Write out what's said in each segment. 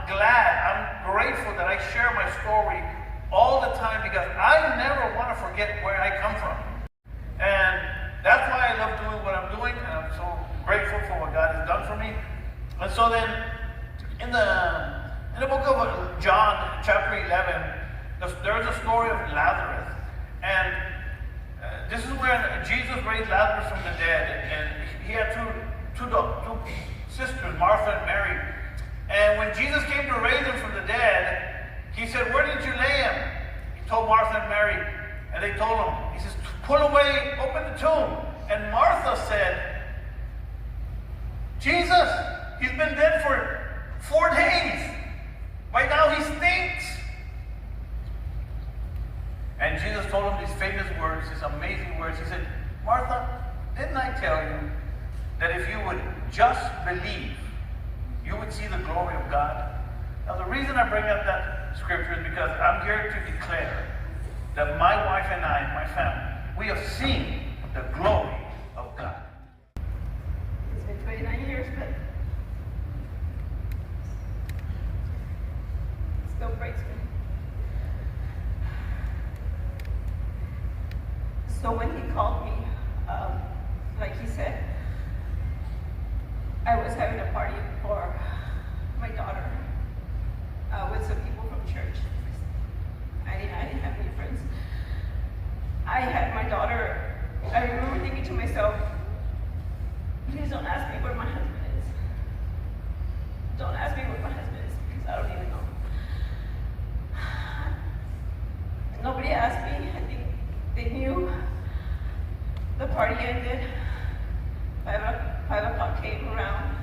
glad, I'm grateful that I share my story all the time because I never want to forget where I come from. And that's why I love doing what I'm doing, and I'm so grateful for what God has done for me. And so then, in the book of John, chapter 11, there's a story of Lazarus. And this is where Jesus raised Lazarus from the dead. And he had two sisters, Martha and Mary. And when Jesus came to raise him from the dead, he said, "Where did you lay him?" He told Martha and Mary. And they told him, he says, "Pull away, open the tomb." And Martha said, "Jesus, he's been dead for 4 days. By now he stinks." And Jesus told him these famous words, these amazing words. He said, "Martha, didn't I tell you that if you would just believe, you would see the glory of God?" Now the reason I bring up that scripture is because I'm here to declare that my wife and I, my family, we have seen the glory of God. It's been 29 years, but it still breaks me. So when he called me, like he said, I was having a party for my daughter with some people from church. I didn't have any friends. I had my daughter. I remember thinking to myself, please don't ask me where my husband is. Don't ask me where my husband is because I don't even know. Nobody asked me. I think they knew. The party ended. 5 o'clock came around.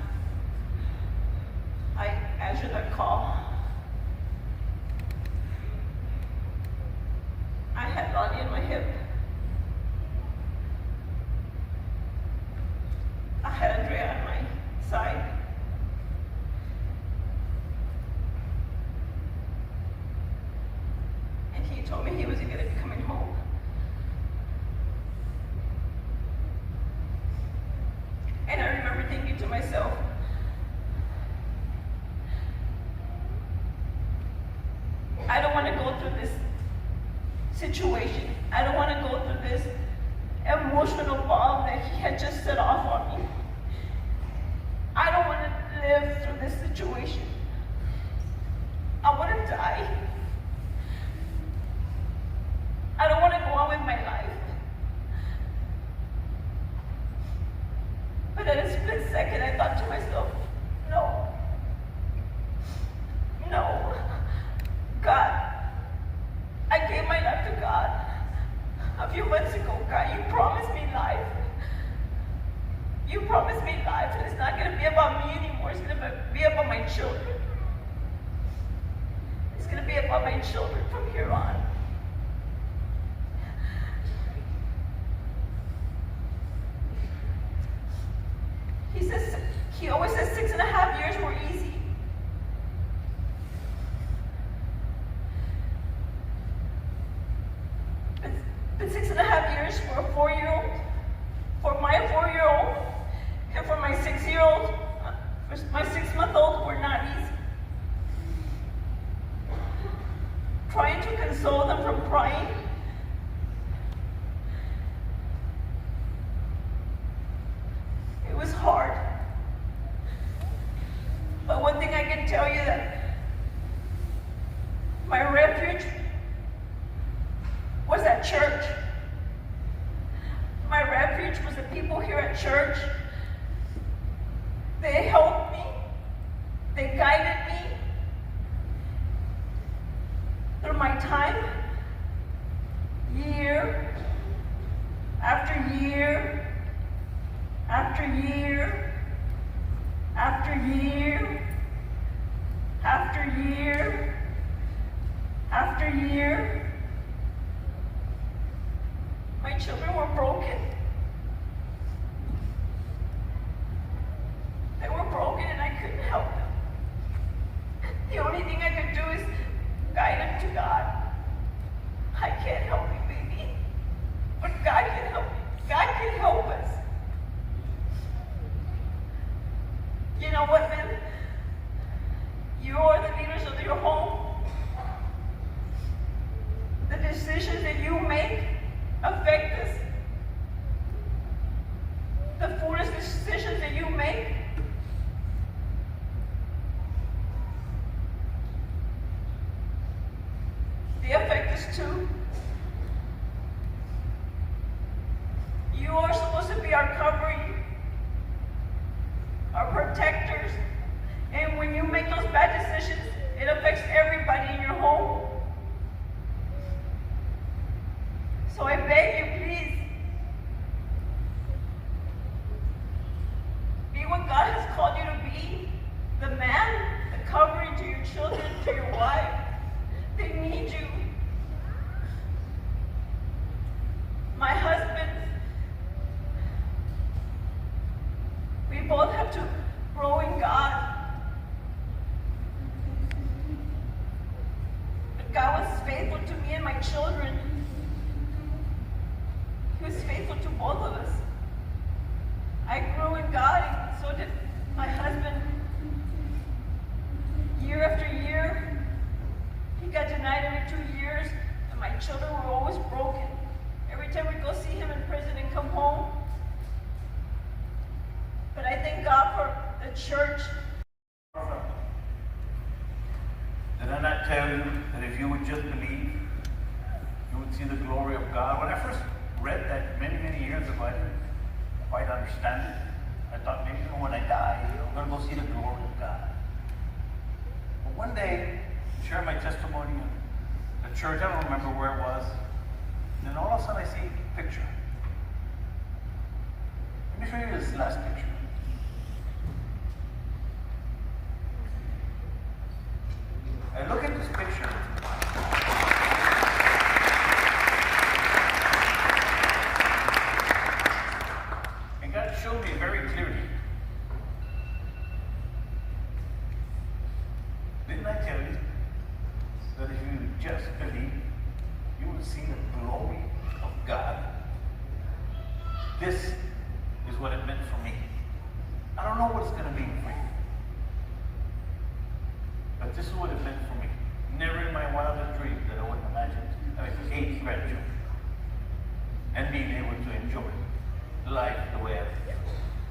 I answered that call. I had Lonnie in my hip. I had Andrea on my side. And he told me he wasn't going to be coming home. And I remember thinking to myself, I don't want to go through this situation. I don't want to go through this emotional bomb that he had just set off on me. I don't want to live through this situation. I want to die. I don't want to go on with my life. But at a split second, I thought to myself, no. No. God, I gave my life to God a few months ago. God, you promised me life. You promised me life, and it's not going to be about me anymore. It's going to be about my children. It's going to be about my children from here on. He always says 6.5 years were easy. But 6.5 years for a 4-year-old, for my 4-year-old, and for my 6-year-old, for my 6-month-old were not easy. Trying to console them from crying. It was hard. But one thing I can tell you that my refuge was at church. My refuge was the people here at church. They helped me. They guided me through my time, year after year after year after year after year after year. My children were broken. They were broken and I couldn't help them. The only thing I could do is guide them to God. I can't help you, baby. But God can help you. God can help us. You know what, man? You are the too. You are supposed to be our covering, our protectors. And when you make those bad decisions, it affects everybody in your home. So I beg you, please, be what God has called you to be. The man, the covering to your children, to your wife. They need you. My husband, we both have to grow in God. But God was faithful to me and my children. He was faithful to both of us. I grew in God, and so did my husband. Year after year, he got denied every 2 years, and my children were always broken. Every time we go see him in prison and come home. But I thank God for the church. Did I not tell you that if you would just believe, you would see the glory of God? When I first read that many, many years ago, I didn't quite understand it. I thought maybe when I die, I'm going to go see the glory of God. But one day, I shared my testimony in the church. I don't remember where it was. And then all of a sudden, I see a picture. Let me show you this last picture. I look at this picture. And God showed me very clearly. Didn't I tell you that if you just believe, you will see the glory of God? This is what it meant for me. I don't know what it's going to be for you. But this is what it meant for me. Never in my wildest dreams that I would imagine having 8 grandchildren and being able to enjoy life the way I live.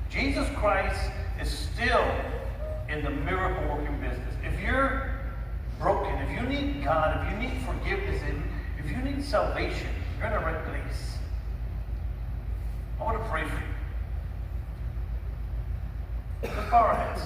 Jesus Christ is still in the miracle working business. If you're broken, if you need God, if you need forgiveness, if you need salvation, you're in the right place. I want to pray for you. Let's bow our heads.